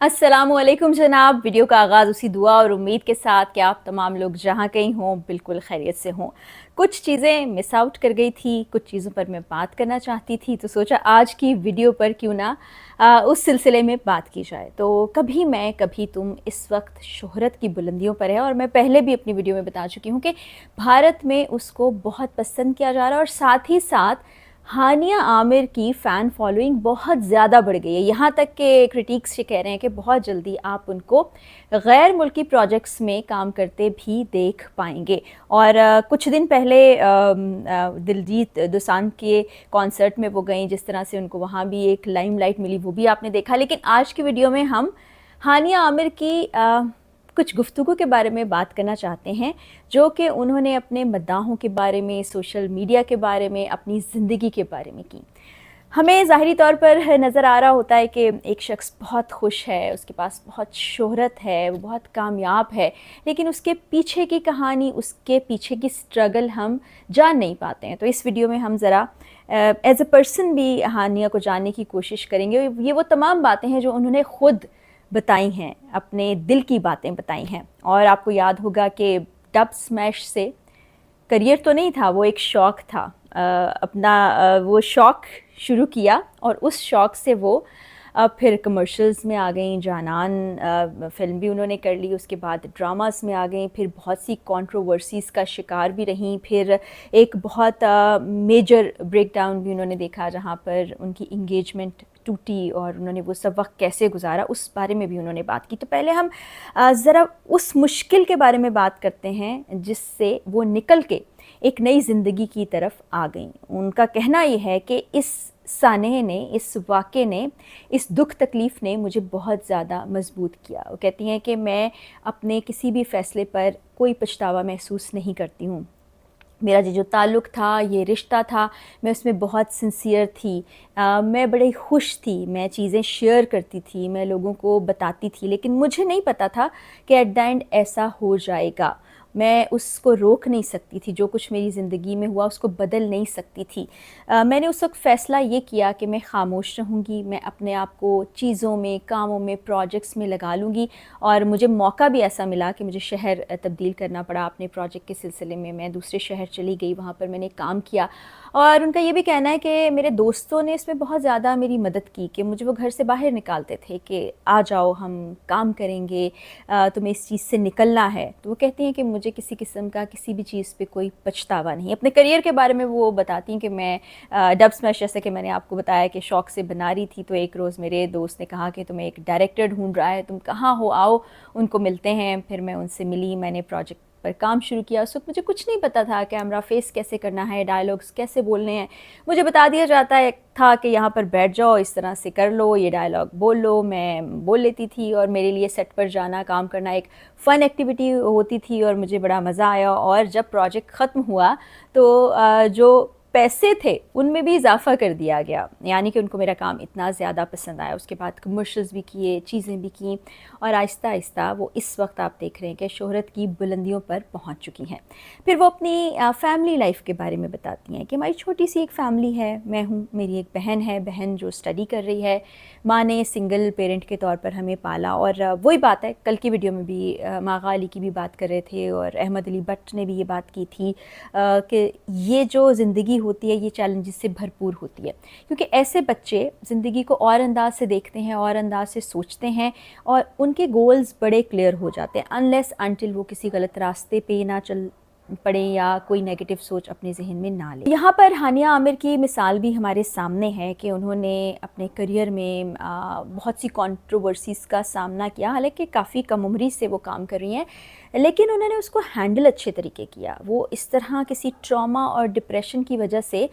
अस्सलामुअलैकुम जनाब। वीडियो का आगाज़ उसी दुआ और उम्मीद के साथ कि आप तमाम लोग जहाँ कहीं हों बिल्कुल खैरियत से हों। कुछ चीज़ें मिस आउट कर गई थी, कुछ चीज़ों पर मैं बात करना चाहती थी, तो सोचा आज की वीडियो पर क्यों ना उस सिलसिले में बात की जाए। तो कभी मैं कभी तुम इस वक्त शोहरत की बुलंदियों पर है, और मैं पहले भी अपनी वीडियो में बता चुकी हूँ कि भारत में उसको बहुत पसंद किया जा रहा है, और साथ ही साथ हानिया आमिर की फ़ैन फॉलोइंग बहुत ज़्यादा बढ़ गई है। यहाँ तक के क्रिटिक्स ये कह रहे हैं कि बहुत जल्दी आप उनको गैर मुल्की प्रोजेक्ट्स में काम करते भी देख पाएंगे। और कुछ दिन पहले दिलजीत दोसांझ के कॉन्सर्ट में वो गई, जिस तरह से उनको वहाँ भी एक लाइमलाइट मिली वो भी आपने देखा। लेकिन आज की वीडियो में हम हानिया आमिर की कुछ गुफ्तगू के बारे में बात करना चाहते हैं, जो कि उन्होंने अपने मद्दाहों के बारे में, सोशल मीडिया के बारे में, अपनी ज़िंदगी के बारे में की। हमें ज़ाहिरी तौर पर नज़र आ रहा होता है कि एक शख्स बहुत खुश है, उसके पास बहुत शोहरत है, वो बहुत कामयाब है, लेकिन उसके पीछे की कहानी, उसके पीछे की स्ट्रगल हम जान नहीं पाते हैं। तो इस वीडियो में हम ज़रा एज अ पर्सन भी हानिया को जानने की कोशिश करेंगे। ये वो तमाम बातें हैं जो उन्होंने ख़ुद बताई हैं, अपने दिल की बातें बताई हैं। और आपको याद होगा कि डब स्मैश से करियर तो नहीं था, वो एक शौक़ था। अपना वो शौक़ शुरू किया और उस शौक़ से वो फिर कमर्शियल्स में आ गई। जानान फ़िल्म भी उन्होंने कर ली, उसके बाद ड्रामास में आ गई, फिर बहुत सी कंट्रोवर्सीज़ का शिकार भी रहीं। फिर एक बहुत मेजर ब्रेकडाउन भी उन्होंने देखा, जहाँ पर उनकी इंगेजमेंट टूटी और उन्होंने वो सब वक्त कैसे गुजारा, उस बारे में भी उन्होंने बात की। तो पहले हम ज़रा उस मुश्किल के बारे में बात करते हैं जिससे वो निकल के एक नई ज़िंदगी की तरफ आ गई। उनका कहना ये है कि इस सानहे ने, इस वाक़े ने, इस दुख तकलीफ़ ने मुझे बहुत ज़्यादा मजबूत किया। वो कहती हैं कि मैं अपने किसी भी फ़ैसले पर कोई पछतावा महसूस नहीं करती हूँ। मेरा जो ताल्लुक़ था, ये रिश्ता था, मैं उसमें बहुत सिंसियर थी। मैं बड़ी खुश थी, मैं चीज़ें शेयर करती थी, मैं लोगों को बताती थी, लेकिन मुझे नहीं पता था कि एट द एंड ऐसा हो जाएगा। मैं उसको रोक नहीं सकती थी, जो कुछ मेरी ज़िंदगी में हुआ उसको बदल नहीं सकती थी। मैंने उस वक्त फ़ैसला ये किया कि मैं ख़ामोश रहूँगी, मैं अपने आप को चीज़ों में, कामों में, प्रोजेक्ट्स में लगा लूँगी। और मुझे मौका भी ऐसा मिला कि मुझे शहर तब्दील करना पड़ा अपने प्रोजेक्ट के सिलसिले में। मैं दूसरे शहर चली गई, वहाँ पर मैंने काम किया। और उनका ये भी कहना है कि मेरे दोस्तों ने इसमें बहुत ज़्यादा मेरी मदद की, कि मुझे वो घर से बाहर निकालते थे कि आ जाओ, हम काम करेंगे, तुम्हें इस चीज़ से निकलना है। तो वो कहती हैं कि मुझे किसी किस्म का किसी भी चीज़ पे कोई पछतावा नहीं। अपने करियर के बारे में वो बताती हैं कि मैं डब स्मैश, जैसे कि मैंने आपको बताया कि शौक़ से बना रही थी, तो एक रोज़ मेरे दोस्त ने कहा कि तुम्हें एक डायरेक्टर ढूंढ रहा है, तुम कहाँ हो, आओ उनको मिलते हैं। फिर मैं उनसे मिली, मैंने प्रोजेक्ट पर काम शुरू किया। उस वक्त मुझे कुछ नहीं पता था, कैमरा फेस कैसे करना है, डायलॉग्स कैसे बोलने हैं। मुझे बता दिया जाता है था कि यहाँ पर बैठ जाओ, इस तरह से कर लो, ये डायलॉग बोल लो। मैं बोल लेती थी, और मेरे लिए सेट पर जाना, काम करना एक फ़न एक्टिविटी होती थी, और मुझे बड़ा मज़ा आया। और जब प्रोजेक्ट ख़त्म हुआ तो जो पैसे थे उनमें भी इजाफ़ा कर दिया गया, यानी कि उनको मेरा काम इतना ज़्यादा पसंद आया। उसके बाद कमर्शियल्स भी किए, चीज़ें भी की, और आहिस्ता आहिस्ता वो इस वक्त आप देख रहे हैं कि शोहरत की बुलंदियों पर पहुंच चुकी हैं। फिर वो अपनी फैमिली लाइफ के बारे में बताती हैं कि हमारी छोटी सी एक फ़ैमिली है। मैं हूँ, मेरी एक बहन है, बहन जो स्टडी कर रही है। माँ ने सिंगल पेरेंट के तौर पर हमें पाला। और वही बात है, कल की वीडियो में भी माग़ा अली की भी बात कर रहे थे, और अहमद अली बट ने भी ये बात की थी कि ये जो ज़िंदगी होती है ये चैलेंजेस से भरपूर होती है, क्योंकि ऐसे बच्चे ज़िंदगी को और अंदाज से देखते हैं, और अंदाज से सोचते हैं, और उनके गोल्स बड़े क्लियर हो जाते हैं, अनलेस अनटिल वो किसी गलत रास्ते पे ना चल पड़े या कोई नेगेटिव सोच अपने जहन में ना ले। यहाँ पर हानिया आमिर की मिसाल भी हमारे सामने है कि उन्होंने अपने करियर में बहुत सी कंट्रोवर्सीज़ का सामना किया। हालांकि काफ़ी कम उम्री से वो काम कर रही हैं, लेकिन उन्होंने उसको हैंडल अच्छे तरीके किया। वो इस तरह किसी ट्रॉमा और डिप्रेशन की वजह से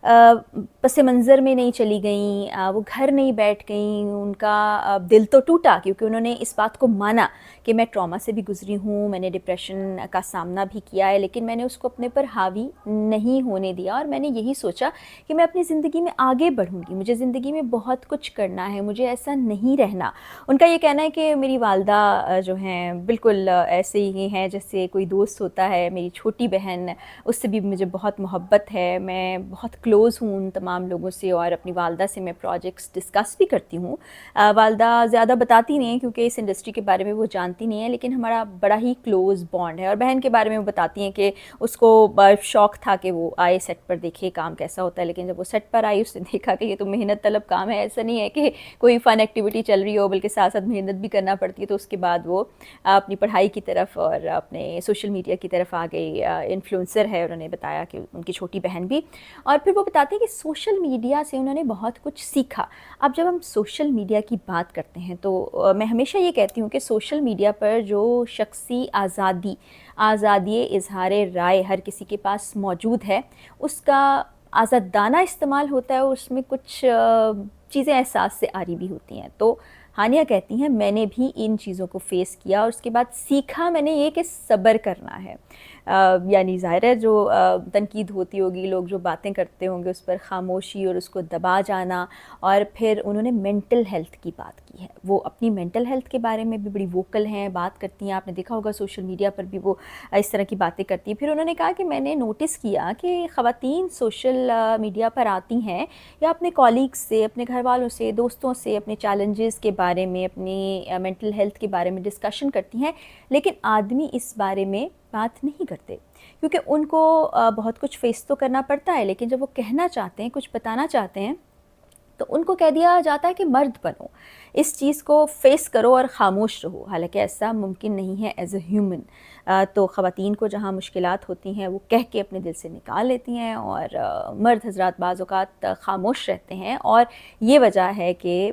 पस मंज़र में नहीं चली गईं, वो घर नहीं बैठ गईं। उनका दिल तो टूटा, क्योंकि उन्होंने इस बात को माना कि मैं ट्रॉमा से भी गुज़री हूँ, मैंने डिप्रेशन का सामना भी किया है, लेकिन मैंने उसको अपने पर हावी नहीं होने दिया। और मैंने यही सोचा कि मैं अपनी ज़िंदगी में आगे बढ़ूँगी, मुझे ज़िंदगी में बहुत कुछ करना है, मुझे ऐसा नहीं रहना। उनका ये कहना है कि मेरी वालदा जो हैं बिल्कुल ऐसे ही हैं जैसे कोई दोस्त होता है। मेरी छोटी बहन, उससे भी मुझे बहुत मोहब्बत है, मैं बहुत क्लोज़ हूँ उन तमाम लोगों से, और अपनी वालदा से मैं प्रोजेक्ट्स डिस्कस भी करती हूँ। वालदा ज़्यादा बताती नहीं हैं क्योंकि इस इंडस्ट्री के बारे में वो जानती नहीं है, लेकिन हमारा बड़ा ही क्लोज़ बॉन्ड है। और बहन के बारे में वो बताती हैं कि उसको शौक़ था कि वो आए सेट पर देखे काम कैसा होता है, लेकिन जब वो सेट पर आई उसने देखा कि ये तो मेहनत तलब काम है, ऐसा नहीं है कि कोई फ़न एक्टिविटी चल रही हो, बल्कि साथ साथ मेहनत भी करना पड़ती है। तो उसके बाद वो अपनी पढ़ाई की तरफ और अपने सोशल मीडिया की तरफ आ गई। इन्फ्लुएंसर है, उन्होंने बताया कि उनकी छोटी बहन भी। और फिर वो बताते हैं कि सोशल मीडिया से उन्होंने बहुत कुछ सीखा। अब जब हम सोशल मीडिया की बात करते हैं तो मैं हमेशा ये कहती हूँ कि सोशल मीडिया पर जो शख्सी आज़ादी इज़हार राय हर किसी के पास मौजूद है, उसका आज़ादाना इस्तेमाल होता है, और उसमें कुछ चीज़ें एहसास से आ रही भी होती हैं। तो हानिया कहती हैं मैंने भी इन चीज़ों को फ़ेस किया, और उसके बाद सीखा मैंने ये कि सब्र करना है। यानी ज़ाहिर है जो तनकीद होती होगी, लोग जो बातें करते होंगे उस पर ख़ामोशी और उसको दबा जाना। और फिर उन्होंने मेंटल हेल्थ की बात की है, वो अपनी मेंटल हेल्थ के बारे में भी बड़ी वोकल हैं, बात करती हैं। आपने देखा होगा सोशल मीडिया पर भी वो इस तरह की बातें करती हैं। फिर उन्होंने कहा कि मैंने नोटिस किया कि ख़वातीन सोशल मीडिया पर आती हैं या अपने कॉलीग्स से, अपने घर वालों से, दोस्तों से अपने चैलेंजेस के बारे में, अपनी मेंटल हेल्थ के बारे में डिस्कशन करती हैं, लेकिन आदमी इस बारे में बात नहीं करते क्योंकि उनको बहुत कुछ फेस तो करना पड़ता है, लेकिन जब वो कहना चाहते हैं, कुछ बताना चाहते हैं, तो उनको कह दिया जाता है कि मर्द बनो, इस चीज़ को फ़ेस करो और ख़ामोश रहो। हालांकि ऐसा मुमकिन नहीं है एज़ अ ह्यूमन। तो ख़वातीन को जहाँ मुश्किलात होती हैं वो कह के अपने दिल से निकाल लेती हैं, और मर्द हज़रात बाज़ औक़ात ख़ामोश रहते हैं। और ये वजह है कि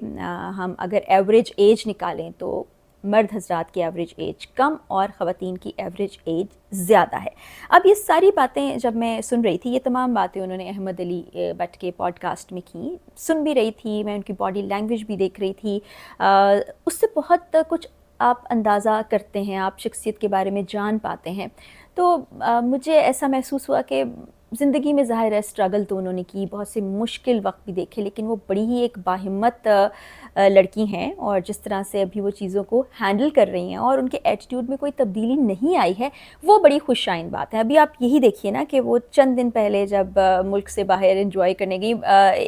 हम अगर एवरेज एज निकालें तो मर्द हज़रात की एवरेज एज कम और ख़वातीन की एवरेज एज ज़्यादा है। अब ये सारी बातें जब मैं सुन रही थी, ये तमाम बातें उन्होंने अहमद अली भट्ट के पॉडकास्ट में की, सुन भी रही थी, मैं उनकी बॉडी लैंग्वेज भी देख रही थी। उससे बहुत कुछ आप अंदाज़ा करते हैं, आप शख्सियत के बारे में जान पाते हैं। तो मुझे ऐसा महसूस हुआ कि ज़िंदगी में ज़ाहिर है स्ट्रगल तो उन्होंने की, बहुत से मुश्किल वक्त भी देखे, लेकिन वो बड़ी ही एक बाहिम्मत लड़की हैं, और जिस तरह से अभी वो चीज़ों को हैंडल कर रही हैं और उनके एटीट्यूड में कोई तब्दीली नहीं आई है, वो बड़ी खुशाइन बात है। अभी आप यही देखिए ना कि वो चंद दिन पहले जब मुल्क से बाहर एंजॉय करने गई,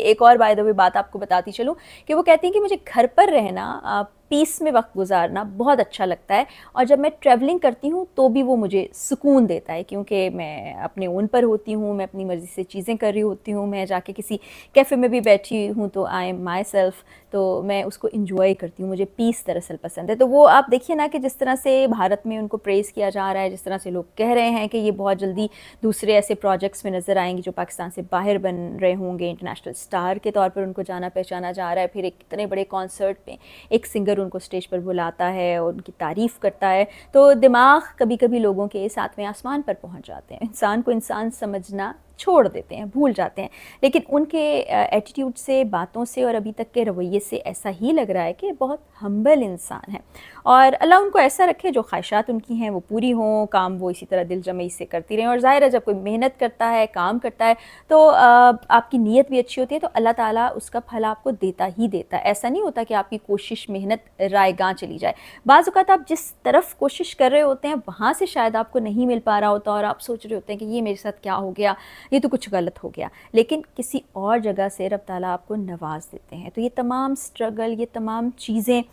एक और बाय द वे बात आपको बताती चलूँ कि वो कहती हैं कि मुझे घर पर रहना, पीस में वक्त गुजारना बहुत अच्छा लगता है, और जब मैं ट्रैवलिंग करती हूँ तो भी वो मुझे सुकून देता है, क्योंकि मैं अपने ओन पर होती हूँ, मैं अपनी मर्ज़ी से चीज़ें कर रही होती हूँ। मैं जाके किसी कैफ़े में भी बैठी हूँ तो आई एम माई सेल्फ, तो मैं उसको इंजॉय करती हूँ, मुझे पीस दरअसल पसंद है। तो वो आप देखिए ना कि जिस तरह से भारत में उनको प्रेज़ किया जा रहा है, जिस तरह से लोग कह रहे हैं कि ये बहुत जल्दी दूसरे ऐसे प्रोजेक्ट्स में नज़र आएंगी जो पाकिस्तान से बाहर बन रहे होंगे, इंटरनेशनल स्टार के तौर पर उनको जाना पहचाना जा रहा है। फिर एक इतने बड़े कॉन्सर्ट में एक सिंगर उनको स्टेज पर बुलाता है और उनकी तारीफ़ करता है, तो दिमाग कभी कभी लोगों के सातवें आसमान पर पहुंच जाते हैं, इंसान को इंसान समझना छोड़ देते हैं, भूल जाते हैं। लेकिन उनके एटीट्यूड से, बातों से और अभी तक के रवैये से ऐसा ही लग रहा है कि बहुत हम्बल इंसान है, और अल्लाह उनको ऐसा रखे जो ख्वाहिशात उनकी हैं वो पूरी हों, काम वो इसी तरह दिल जमई से करती रहें। और ज़ाहिर है जब कोई मेहनत करता है, काम करता है, तो आपकी नीयत भी अच्छी होती है, तो अल्लाह ताला उसका फल आपको देता ही देता है। ऐसा नहीं होता कि आपकी कोशिश, मेहनत रायगां चली जाए। बाज़ औक़ात आप जिस तरफ कोशिश कर रहे होते हैं वहाँ से शायद आपको नहीं मिल पा रहा होता, और आप सोच रहे होते हैं कि ये मेरे साथ क्या हो गया, ये तो कुछ गलत हो गया, लेकिन किसी और जगह से रब ताला आपको नवाज देते हैं। तो ये तमाम स्ट्रगल, ये तमाम चीज़ें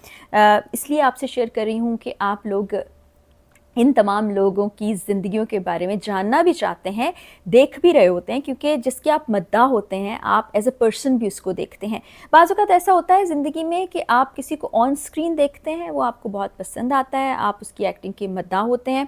इसलिए आपसे शेयर कर रही हूँ कि आप लोग इन तमाम लोगों की ज़िंदगियों के बारे में जानना भी चाहते हैं, देख भी रहे होते हैं, क्योंकि जिसके आप मद्दाह होते हैं आप एज अ पर्सन भी उसको देखते हैं। बाज़ औक़ात ऐसा होता है ज़िंदगी में कि आप किसी को ऑन स्क्रीन देखते हैं, वो आपको बहुत पसंद आता है, आप उसकी एक्टिंग के मद्दाह होते हैं,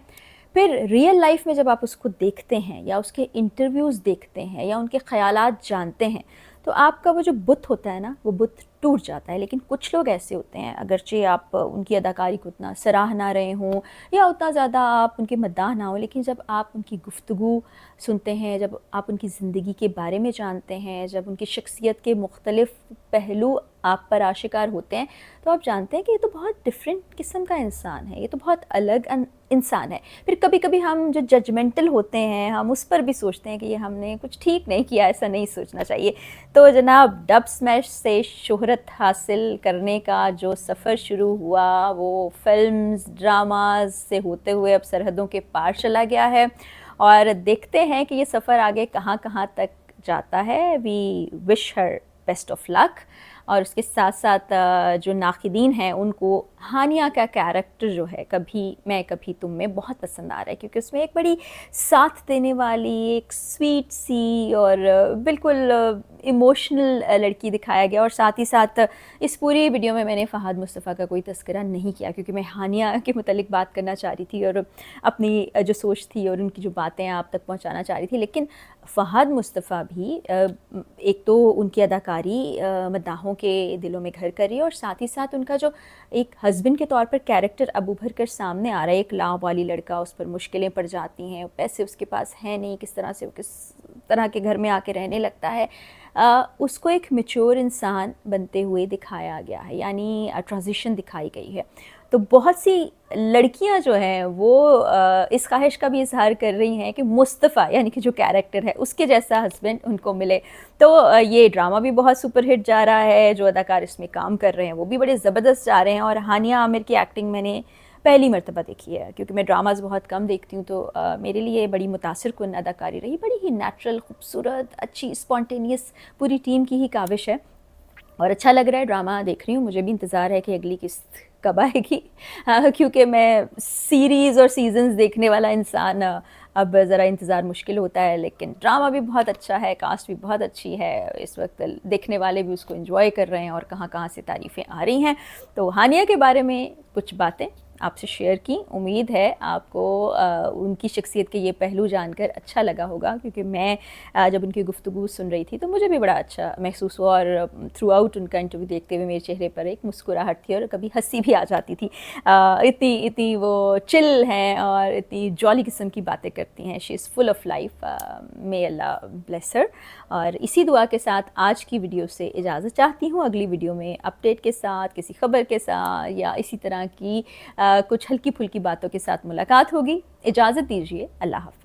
फिर रियल लाइफ में जब आप उसको देखते हैं या उसके इंटरव्यूज़ देखते हैं या उनके ख़यालात जानते हैं, तो आपका वो जो बुत होता है ना, वो बुत टूट जाता है। लेकिन कुछ लोग ऐसे होते हैं, अगरचे आप उनकी अदाकारी को उतना सराह ना रहे हों या उतना ज़्यादा आप उनके मद्दाह ना हो, लेकिन जब आप उनकी गुफ्तगू सुनते हैं, जब आप उनकी ज़िंदगी के बारे में जानते हैं, जब उनकी शख्सियत के मुख्तलिफ़ पहलू आप पर आशिकार होते हैं, तो आप जानते हैं कि ये तो बहुत डिफरेंट किस्म का इंसान है, ये तो बहुत अलग इंसान है। फिर कभी कभी हम जो जजमेंटल होते हैं, हम उस पर भी सोचते हैं कि ये हमने कुछ ठीक नहीं किया, ऐसा नहीं सोचना चाहिए। तो जनाब, डब स्मैश से शोहरत हासिल करने का जो सफ़र शुरू हुआ वो फिल्म्स, ड्रामाज से होते हुए अब सरहदों के पार चला गया है, और देखते हैं कि ये सफ़र आगे कहाँ कहाँ तक जाता है। We wish her best of luck. और उसके साथ साथ जो नाक़िदीन हैं उनको हानिया का कैरेक्टर जो है कभी मैं कभी तुम में बहुत पसंद आ रहा है, क्योंकि उसमें एक बड़ी साथ देने वाली, एक स्वीट सी और बिल्कुल इमोशनल लड़की दिखाया गया। और साथ ही साथ इस पूरी वीडियो में मैंने फ़हाद मुस्तफ़ा का कोई तज़किरा नहीं किया, क्योंकि मैं हानिया के मुतालिक बात करना चाह रही थी और अपनी जो सोच थी और उनकी जो बातें आप तक पहुंचाना चाह रही थी। लेकिन फ़हाद मुस्तफ़ा भी एक तो उनकी अदाकारी मद्दाहों के दिलों में घर कर रही है, और साथ ही साथ उनका जो एक हस्बैंड के तौर पर कैरेक्टर अब उभर कर सामने आ रहा है। एक लाभ वाली लड़का, उस पर मुश्किलें पड़ जाती हैं, पैसे उसके पास हैं नहीं, किस तरह से वो किस तरह के घर में आके रहने लगता है, उसको एक मैच्योर इंसान बनते हुए दिखाया गया है, यानी ट्रांजिशन दिखाई गई है। तो बहुत सी लड़कियां जो हैं वो इस ख्वाहिश का भी इजहार कर रही हैं कि मुस्तफ़ा यानी कि जो कैरेक्टर है उसके जैसा हस्बैंड उनको मिले। तो ये ड्रामा भी बहुत सुपर हिट जा रहा है, जो अदाकार इसमें काम कर रहे हैं वो भी बड़े ज़बरदस्त जा रहे हैं। और हानिया आमिर की एक्टिंग मैंने पहली मर्तबा देखी है, क्योंकि मैं ड्रामाज़ बहुत कम देखती हूँ, तो मेरे लिए बड़ी मुतासिर कुन अदाकारी रही। बड़ी ही नेचुरल, खूबसूरत, अच्छी, स्पॉन्टेनियस पूरी टीम की ही काविश है और अच्छा लग रहा है। ड्रामा देख रही हूँ, मुझे भी इंतज़ार है कि अगली किस्त कब आएगी, क्योंकि मैं सीरीज़ और सीजन्स देखने वाला इंसान अब ज़रा इंतज़ार मुश्किल होता है। लेकिन ड्रामा भी बहुत अच्छा है, कास्ट भी बहुत अच्छी है, इस वक्त देखने वाले भी उसको एंजॉय कर रहे हैं और कहाँ कहाँ से तारीफ़ें आ रही हैं। तो हानिया के बारे में कुछ बातें आपसे शेयर की। उम्मीद है आपको उनकी शख्सियत के ये पहलू जानकर अच्छा लगा होगा, क्योंकि मैं जब उनकी गुफ्तगू सुन रही थी तो मुझे भी बड़ा अच्छा महसूस हुआ, और थ्रू आउट उनका इंटरव्यू देखते हुए मेरे चेहरे पर एक मुस्कुराहट थी और कभी हंसी भी आ जाती थी। इतनी इतनी वो चिल हैं और इतनी जॉली किस्म की बातें करती हैं। She is full of life, may Allah bless her. और इसी दुआ के साथ आज की वीडियो से इजाज़त चाहती हूँ। अगली वीडियो में अपडेट के साथ, किसी खबर के साथ या इसी तरह की कुछ हल्की फुल्की बातों के साथ मुलाकात होगी। इजाज़त दीजिए, अल्लाह हाफ़िज़।